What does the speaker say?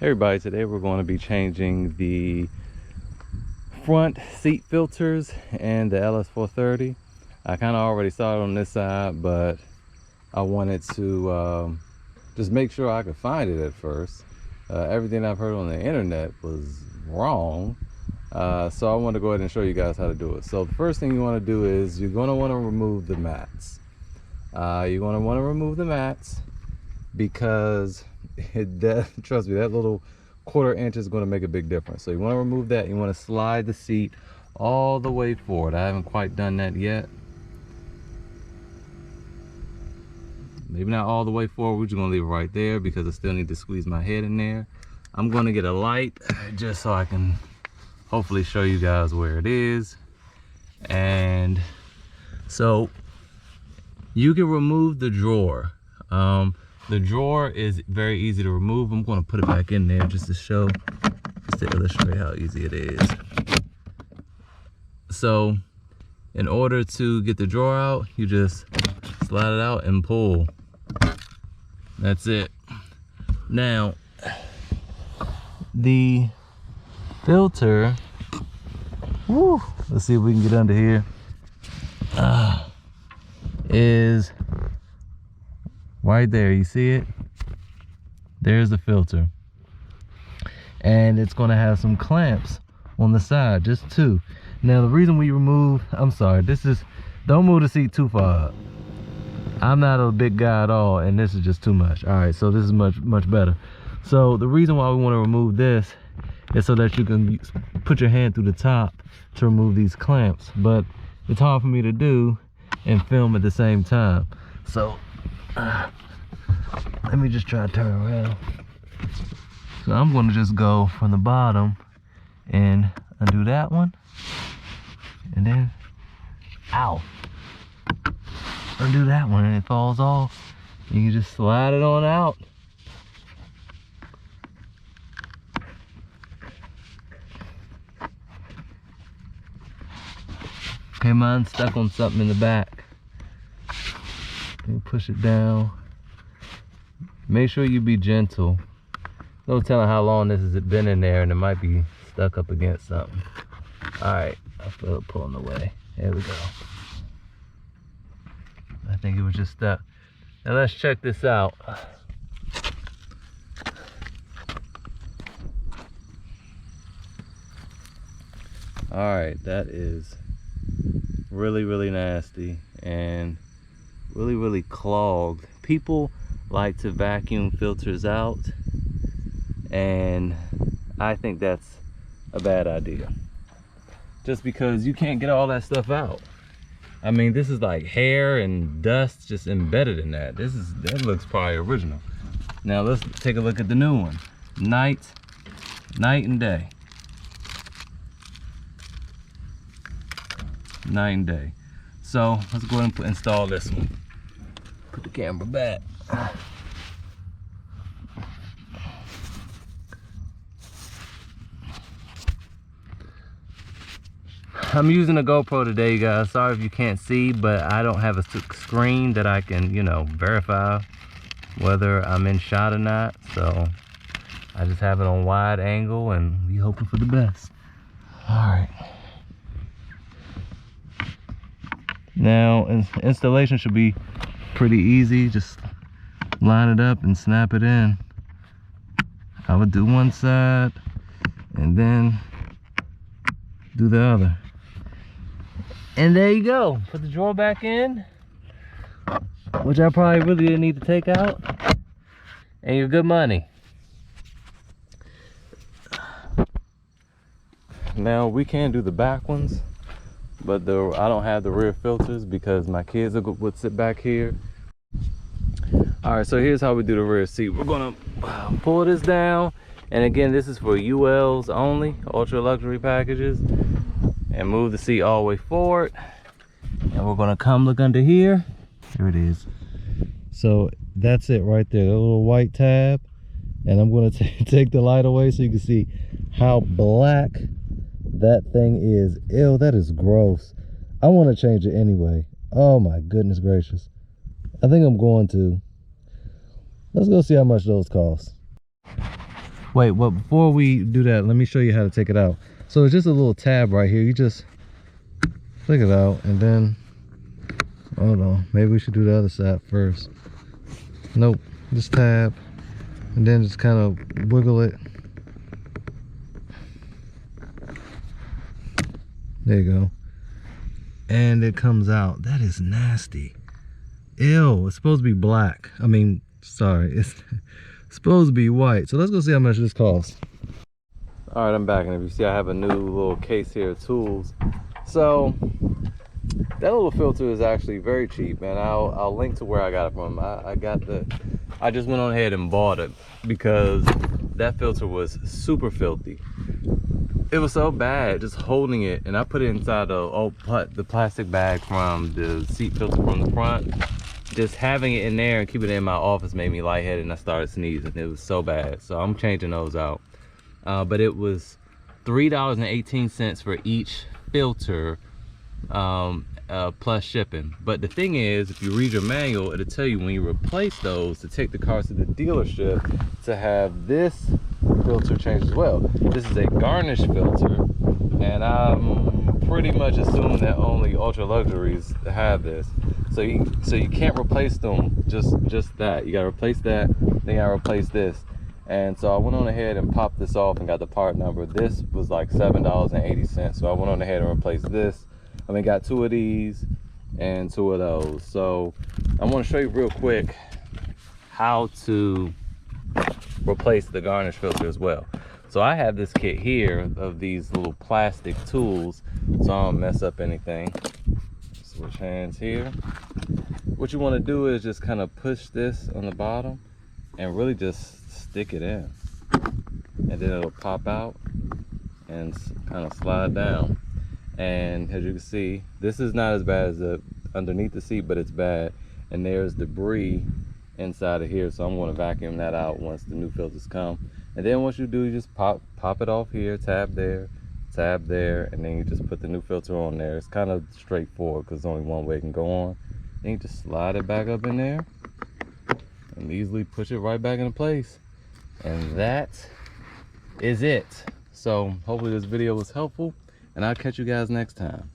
Everybody, today we're going to be changing the front seat filters and the LS430. I kind of already saw it on this side, but I wanted to just make sure I could find it at first. Everything I've heard on the internet was wrong, so I want to go ahead and show you guys how to do it. So the first thing you want to do is you're going to want to remove the mats. You're going to want to remove the mats because trust me, that little 1/4 inch is going to make a big difference. So you want to remove that. You want to slide the seat all the way forward. I haven't quite done that yet. Maybe not all the way forward. We're just going to leave it right there because I still need to squeeze my head in there. I'm going to get a light just so I can hopefully show you guys where it is. And so you can remove the drawer. The drawer is very easy to remove. I'm going to put it back in there just to illustrate how easy it is. So in order to get the drawer out, you just slide it out and pull. That's it. Now the filter, let's see if we can get under here, is right there. You see it? There's the filter, and it's going to have some clamps on the side, just 2. Now the reason we remove, don't move the seat too far up. I'm not a big guy at all, and this is just too much. All right, so this is much better. So the reason why we want to remove this is so that you can put your hand through the top to remove these clamps, but it's hard for me to do and film at the same time. So let me just try to turn around. So I'm going to just go from the bottom and undo that one, and then undo that one, and it falls off. You can just slide it on out. Okay, mine's stuck on something in the back. You push it down. Make sure you be gentle. No telling how long this has been in there, and it might be stuck up against something. All right, I feel it pulling away. There we go. I think it was just stuck. Now let's check this out. All right, that is really nasty and really clogged. People like to vacuum filters out, and I think that's a bad idea, just because you can't get all that stuff out. I mean, this is like hair and dust just embedded in that. That looks probably original. Now let's take a look at the new one. Night and day. Night and day. So let's go ahead and install this one. Put the camera back. I'm using a GoPro today, guys. Sorry if you can't see, but I don't have a screen that I can, verify whether I'm in shot or not. So I just have it on wide angle and we hoping for the best. All right. Now, installation should be pretty easy. Just line it up and snap it in. I would do one side and then do the other. And there you go. Put the drawer back in, which I probably really didn't need to take out, and you're good money. Now we can do the back ones, but I don't have the rear filters because my kids would sit back here. All right, so here's how we do the rear seat. We're gonna pull this down, and again, this is for ULs only, ultra luxury packages. And move the seat all the way forward, and we're gonna come look under here. Here it is. So that's it right there, the little white tab. And I'm gonna take the light away so you can see how black that thing is. Ew, that is gross. I want to change it anyway. Oh my goodness gracious. I think I'm going to. Let's go see how much those cost. Wait, well, before we do that, let me show you how to take it out. So it's just a little tab right here. You just take it out and then, hold on, maybe we should do the other side first. Nope, just tab and then just kind of wiggle it. There you go. And it comes out. That is nasty. Ew, it's supposed to be black. I mean, sorry, it's supposed to be white. So let's go see how much this costs. All right, I'm back, and if you see, I have a new little case here of tools. So that little filter is actually very cheap, man. I'll link to where I got it from. I just went on ahead and bought it because that filter was super filthy. It was so bad just holding it, and I put it inside the plastic bag from the seat filter from the front. Just having it in there and keeping it in my office made me lightheaded, and I started sneezing. It was so bad, so I'm changing those out. But it was $3.18 for each filter, plus shipping. But the thing is, if you read your manual, it'll tell you when you replace those to take the cars to the dealership to have this filter changed as well. This is a garnish filter, and I'm pretty much assuming that only ultra luxuries have this. So you can't replace them just that. You gotta replace that, then you gotta replace this. And so I went on ahead and popped this off and got the part number. This was like $7.80. So I went on ahead and replaced this. I mean, got 2 of these and 2 of those. So I'm gonna show you real quick how to replace the garnish filter as well. So I have this kit here of these little plastic tools, so I don't mess up anything. Switch hands here. What you want to do is just kind of push this on the bottom and really just stick it in, and then it'll pop out and kind of slide down. And as you can see, this is not as bad as the underneath the seat, but it's bad. And there's debris inside of here, so I'm going to vacuum that out once the new filters come. And then once you do, you just pop it off here, tab there, and then you just put the new filter on there. It's kind of straightforward because only one way it can go on. Then you just slide it back up in there and easily push it right back into place. And that is it. So hopefully this video was helpful, and I'll catch you guys next time.